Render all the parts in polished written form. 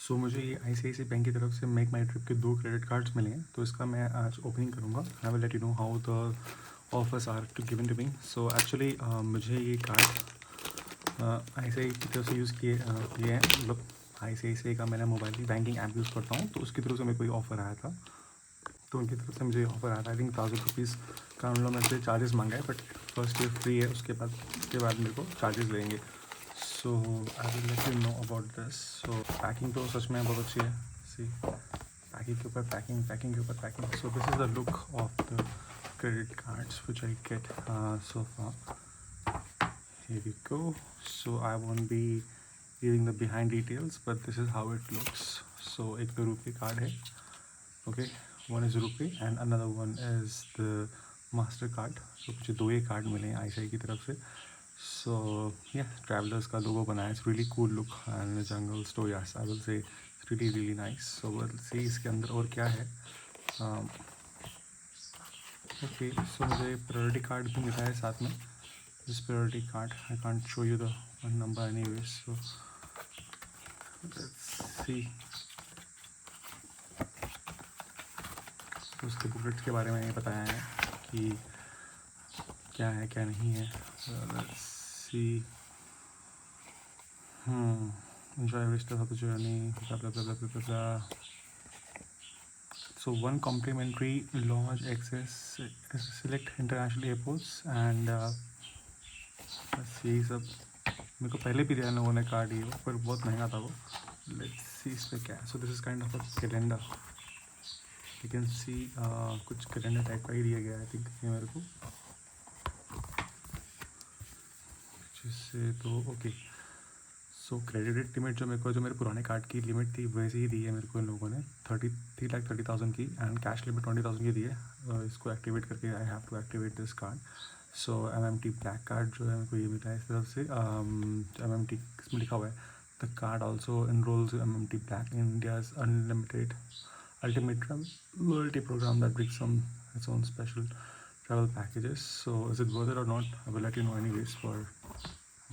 सो मुझे ये ICICI bank की तरफ से मेक माई ट्रिप के 2 क्रेडिट कार्ड्स मिले हैं, तो इसका मैं आज ओपनिंग करूँगा। I will let you know how the offers are to given to me. So actually मुझे ये कार्ड ICICI की तरफ से यूज़ किए हैं, मतलब ICICI का मैंने मोबाइल बैंकिंग ऐप यूज़ करता हूँ, तो उसकी तरफ से मेरे को ये ऑफ़र आया था। तो उनकी तरफ से मुझे ऑफ़र आया था। आई थिंक 1000 रुपीज़ का उन लोगों ने से चार्जेस मांगा है, बट फर्स्ट ईयर फ्री है, उसके बाद मेरे को चार्जेस लेंगे। So I will let you know about this. So packing तो सच में बहुत अच्छी है। सी पैकिंग के ऊपर पैकिंग के ऊपर packing. So this is the look of the credit cards which I get so far. Here we go. So I won't be giving the behind details, but this is how it looks. So एक तो RuPay card है, okay, one is RuPay and another one is the Mastercard. So मुझे 2 ये card मिले हैं ICICI की तरफ से. So yeah, travelers का लोगो बनाया है. It's really cool look and the jungle store. Yes, I will say it's really nice. So we'll see इसके अंदर और क्या है. Okay, so मुझे priority card भी मिला है साथ में. This priority card, I can't show you the one number anyways, so let's see. तो उसके बुकलेट्स के बारे में ये बताया है कि क्या है क्या नहीं है. Let's see. Enjoy rest of the journey. Blah blah blah blah blah blah. So one complimentary launch access select international airports and यही सब मेरे को पहले भी दिया लोगों ने कार्ड ही, पर बहुत महंगा था वो. लेट्स सी इस पर क्या है. सो this is kind of a calendar. You can see कुछ कैलेंडर टाइप का ही दिया गया है. आई थिंक ये मेरे को जिससे तो ओके. सो क्रेडिट लिमिट जो मेरे पुराने कार्ड की लिमिट थी वैसे ही दी है मेरे को इन लोगों ने 3,30,000 की, एंड कैश लिमिट 20,000 की दी है. इसको एक्टिवेट करके I have to activate this card. So MMT black card जो है मेरे को ये मिला है इस तरफ से. MMT इसमें लिखा हुआ है the card also enrolls MMT black in India's unlimited ultimate loyalty program that brings some its own special travel packages. So is it worth it or not? I will let you know anyways. For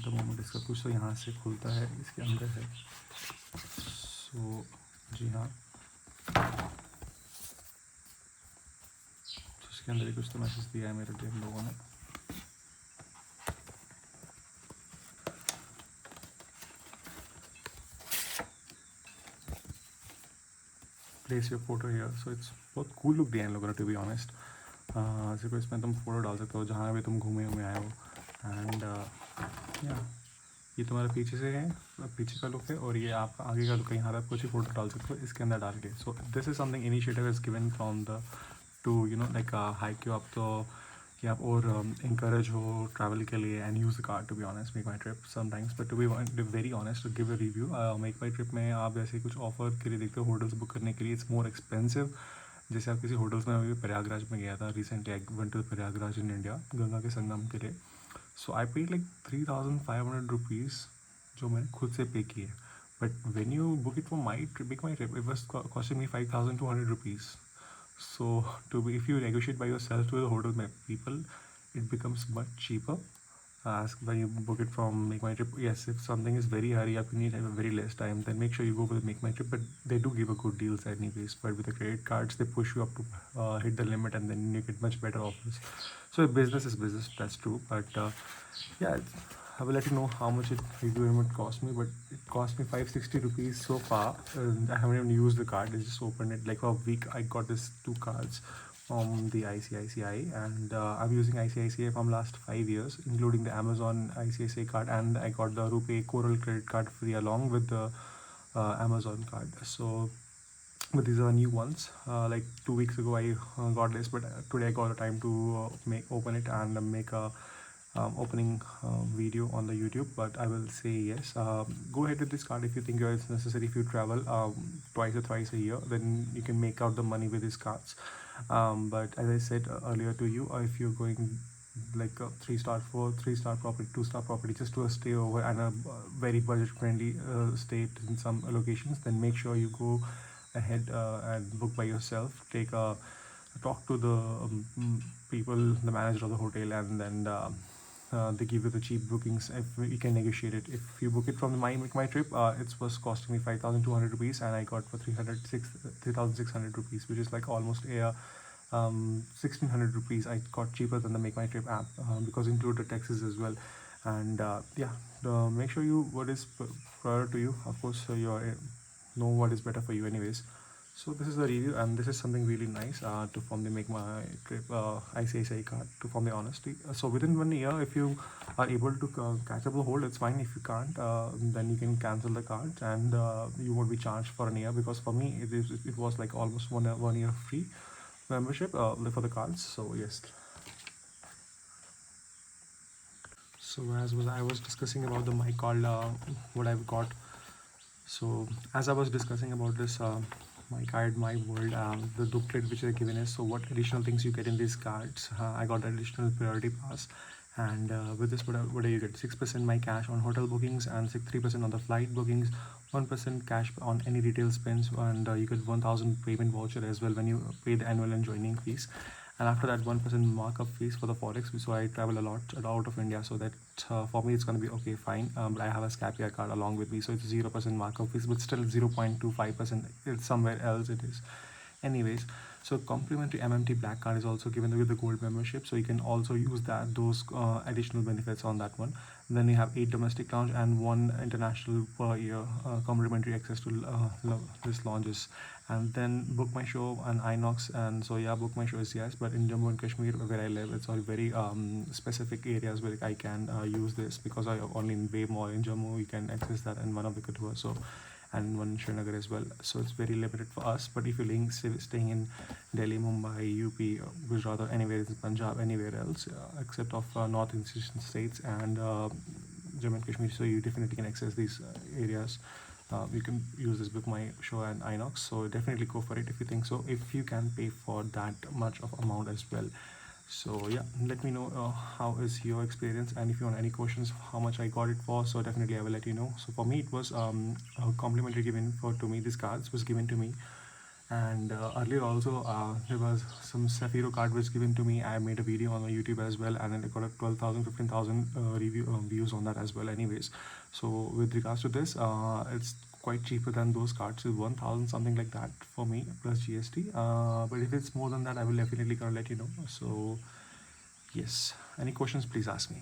the moment इसका कुछ तो यहाँ से खुलता है, इसके अंदर है. So जी हाँ, तो इसके अंदर ही कुछ तो मैसेज दिया है मेरे लिए लोगों ने. Place your photo here. So it's बहुत कूल लुक दिया है इन लोगों ने, टू बी ऑनेस्ट. सिर्फ इसमें तुम फ़ोटो डाल सकते हो जहाँ भी तुम घूमे आए हो. एंड या ये तुम्हारा पीछे से है, पीछे का लुक है, और ये आपका आगे का लुक है. यहाँ पर आप कुछ ही फ़ोटो डाल सकते हो इसके अंदर डाल के. So this is something initiative is given from the to you know like hike you up, तो कि आप और इंकरेज हो ट्रैवल के लिए and use the card. To be honest, make my trip sometimes, but to be very honest, to give a review, make my trip में आप जैसे कुछ ऑफर के लिए देखते हो होटल्स बुक करने के लिए, इट्स मोर एक्सपेंसिव. जैसे आप किसी होटल्स में, अभी प्रयागराज में गया था recently, I went to Prayagraj in India Ganga के संगम के लिए. So I paid like 3,500 rupees जो मैंने खुद से पे किए. But when you book it for my trip, make my trip, it was costing me 5,200 rupees. So if you negotiate by yourself to the hotel people, it becomes much cheaper. Ask when you book it from Make My Trip. Yes, if something is very hurry up, you need have a very less time, then make sure you go with Make My Trip. But they do give a good deals anyways. But with the credit cards, they push you up to hit the limit, and then you get much better offers. So business is business, that's true. But yeah, I will let you know how much it cost me. But it cost me 560 rupees so far. I haven't even used the card. I just opened it like a week. I got these 2 cards from the ICICI, and I'm using ICICI from last 5 years, including the Amazon ICICI card, and I got the RuPay Coral credit card free along with the Amazon card. So but these are new ones. Like 2 weeks ago I got this, but today I got the time to open it and make a opening video on the YouTube. But I will say yes, go ahead with this card if you think it's necessary. If you travel twice or thrice a year, then you can make out the money with these cards. But as I said earlier to you, if you're going like a 3-star, 3-star property, 2-star property, just to stay over and a very budget friendly stay in some locations, then make sure you go ahead and book by yourself. Talk to the people, the manager of the hotel, and then they give you the cheap bookings if you can negotiate it. If you book it from my trip, it was costing me 5,200 rupees, and I got for 3,600 rupees, which is like almost a 1,600 rupees. I got cheaper than the Make My Trip app, because included taxes as well. And yeah, make sure you what is prior to you. Of course, so you know what is better for you anyways. So this is the review, and this is something really nice to form the Make My Trip ICICI card, to form the honesty. So within 1 year, if you are able to catch up the hold, it's fine. If you can't, then you can cancel the card, and you won't be charged for an year, because for me it was like almost 1 year free membership for the cards. So yes. So as I was discussing about the my card, what I've got. So as I was discussing about this my card, my world, the booklet which they're given is, so what additional things you get in these cards. I got additional priority pass, and with this what do you get? 6% my cash on hotel bookings, and 3% on the flight bookings, 1% cash on any retail spends, and you get 1,000 payment voucher as well when you pay the annual and joining fees. And after that, 1% markup fees for the forex. So I travel a lot out of India, so that for me it's going to be okay, fine. But I have a Scapia card along with me, so it's 0% markup fees, but still 0.25%. It's somewhere else it is. Anyways, so complimentary MMT black card is also given with the gold membership, so you can also use those additional benefits on that one. Then you have 8 domestic lounge and 1 international per year complimentary access to this lounges. And then book my show and Inox, and so yeah, book my show is yes, but in Jammu and Kashmir where I live, it's all very specific areas where I can use this, because I only in Bay Mall in Jammu you can access that, and one of the Kathua, so, and one in Srinagar as well. So it's very limited for us. But if you're staying in Delhi, Mumbai, UP, Gujarat, or anywhere in Punjab, anywhere else except of North Eastern states and Jammu and Kashmir, so you definitely can access these areas. You can use this Book My Show and Inox, so definitely go for it if you think so, if you can pay for that much of amount as well. So yeah, let me know how is your experience, and if you want any questions how much I got it for, so definitely I will let you know. So for me it was a complimentary given to me. This cards was given to me, and earlier also there was some Safiro card was given to me. I made a video on my YouTube as well, and then I got a 12,000 15,000 views on that as well anyways. So with regards to this, it's quite cheaper than those cards. Is 1,000 something like that for me plus GST, but if it's more than that I will definitely gonna let you know. So yes, any questions please ask me.